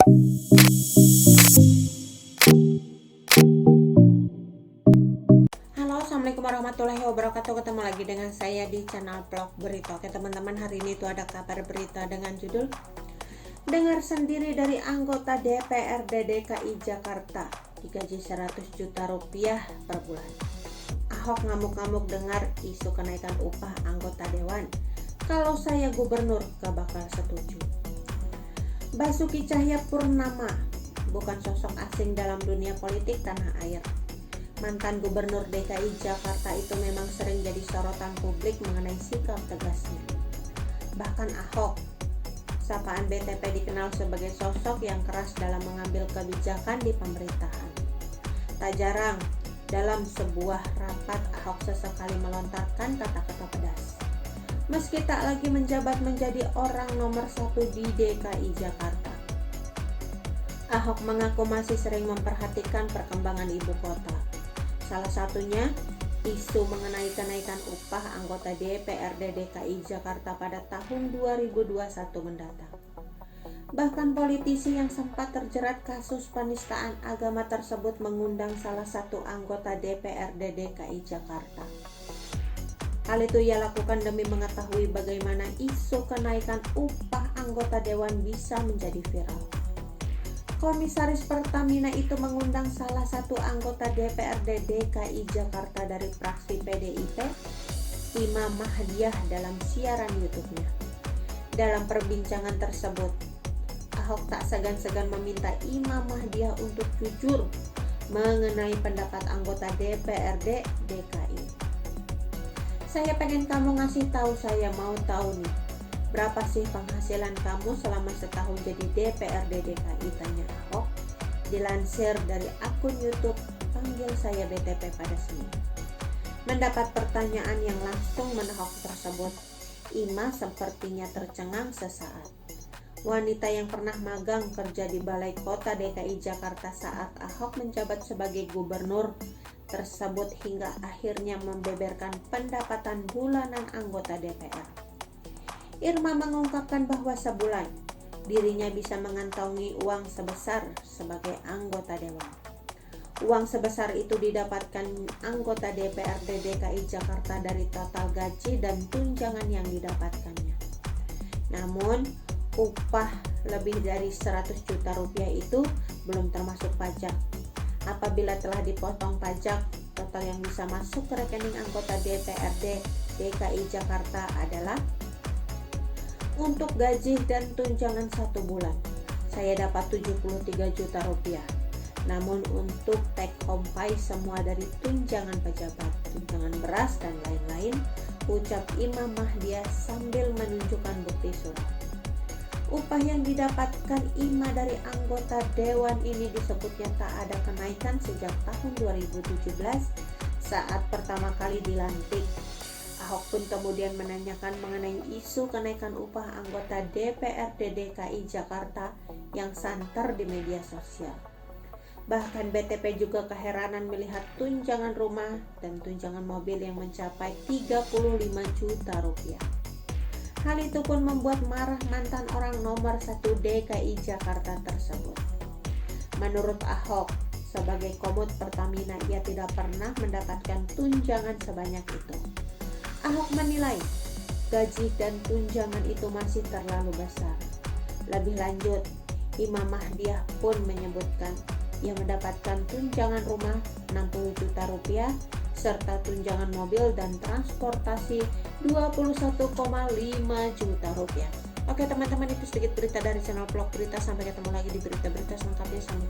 Halo, assalamualaikum warahmatullahi wabarakatuh. Ketemu lagi dengan saya di channel vlog berita. Oke teman-teman, hari ini itu ada kabar berita dengan judul dengar sendiri dari anggota DPRD DKI Jakarta digaji 100 juta rupiah per bulan. Ahok ngamuk-ngamuk dengar isu kenaikan upah anggota dewan. Kalau saya gubernur gak bakal setuju. Basuki Cahayapurnama bukan sosok asing dalam dunia politik tanah air. Mantan Gubernur DKI Jakarta itu memang sering jadi sorotan publik mengenai sikap tegasnya. Bahkan Ahok, sapaan BTP, dikenal sebagai sosok yang keras dalam mengambil kebijakan di pemerintahan. Tak jarang dalam sebuah rapat Ahok sesekali melontarkan kata-kata pedas. Meski tak lagi menjabat menjadi orang nomor 1 di DKI Jakarta, Ahok mengaku masih sering memperhatikan perkembangan ibu kota. Salah satunya isu mengenai kenaikan upah anggota DPRD DKI Jakarta pada tahun 2021 mendatang. Bahkan politisi yang sempat terjerat kasus penistaan agama tersebut mengundang salah satu anggota DPRD DKI Jakarta. Hal itu ia lakukan demi mengetahui bagaimana isu kenaikan upah anggota dewan bisa menjadi viral. Komisaris Pertamina itu mengundang salah satu anggota DPRD DKI Jakarta dari fraksi PDIP, Ima Mahdiah, dalam siaran YouTube-nya. Dalam perbincangan tersebut, Ahok tak segan-segan meminta Ima Mahdiah untuk jujur mengenai pendapat anggota DPRD DKI. Saya pengen kamu ngasih tahu, saya mau tahu nih. Berapa sih penghasilan kamu selama setahun jadi DPRD DKI, tanya Ahok. Dilansir dari akun YouTube Panggil Saya BTP pada Senin. Mendapat pertanyaan yang langsung menahok tersebut, Ima sepertinya tercengang sesaat. Wanita yang pernah magang kerja di Balai Kota DKI Jakarta saat Ahok menjabat sebagai gubernur tersebut hingga akhirnya membeberkan pendapatan bulanan anggota DPR. Irma mengungkapkan bahwa sebulan dirinya bisa mengantongi uang sebesar sebagai anggota dewan. Uang sebesar itu didapatkan anggota DPRD DKI Jakarta dari total gaji dan tunjangan yang didapatkannya. Namun, upah lebih dari 100 juta rupiah itu belum termasuk pajak. Apabila telah dipotong pajak, total yang bisa masuk ke rekening anggota DPRD DKI Jakarta adalah: untuk gaji dan tunjangan 1 bulan, saya dapat 73 juta rupiah. Namun untuk take home pay semua dari tunjangan pejabat, tunjangan beras, dan lain-lain, ucap Imam Mahdiah sambil menunjukkan bukti surat. Upah yang didapatkan Ima dari anggota dewan ini disebutnya tak ada kenaikan sejak tahun 2017 saat pertama kali dilantik. Ahok pun kemudian menanyakan mengenai isu kenaikan upah anggota DPRD DKI Jakarta yang santer di media sosial. Bahkan BTP juga keheranan melihat tunjangan rumah dan tunjangan mobil yang mencapai 35 juta rupiah. Hal itu pun membuat marah mantan orang nomor 1 DKI Jakarta tersebut. Menurut Ahok, sebagai komut Pertamina ia tidak pernah mendapatkan tunjangan sebanyak itu. Ahok menilai gaji dan tunjangan itu masih terlalu besar. Lebih lanjut, Imam Mahdiah pun menyebutkan ia mendapatkan tunjangan rumah 60 juta rupiah serta tunjangan mobil dan transportasi 21,5 juta rupiah. Oke teman-teman, itu sedikit berita dari channel vlog berita. Sampai ketemu lagi di berita-berita selengkapnya. Sampai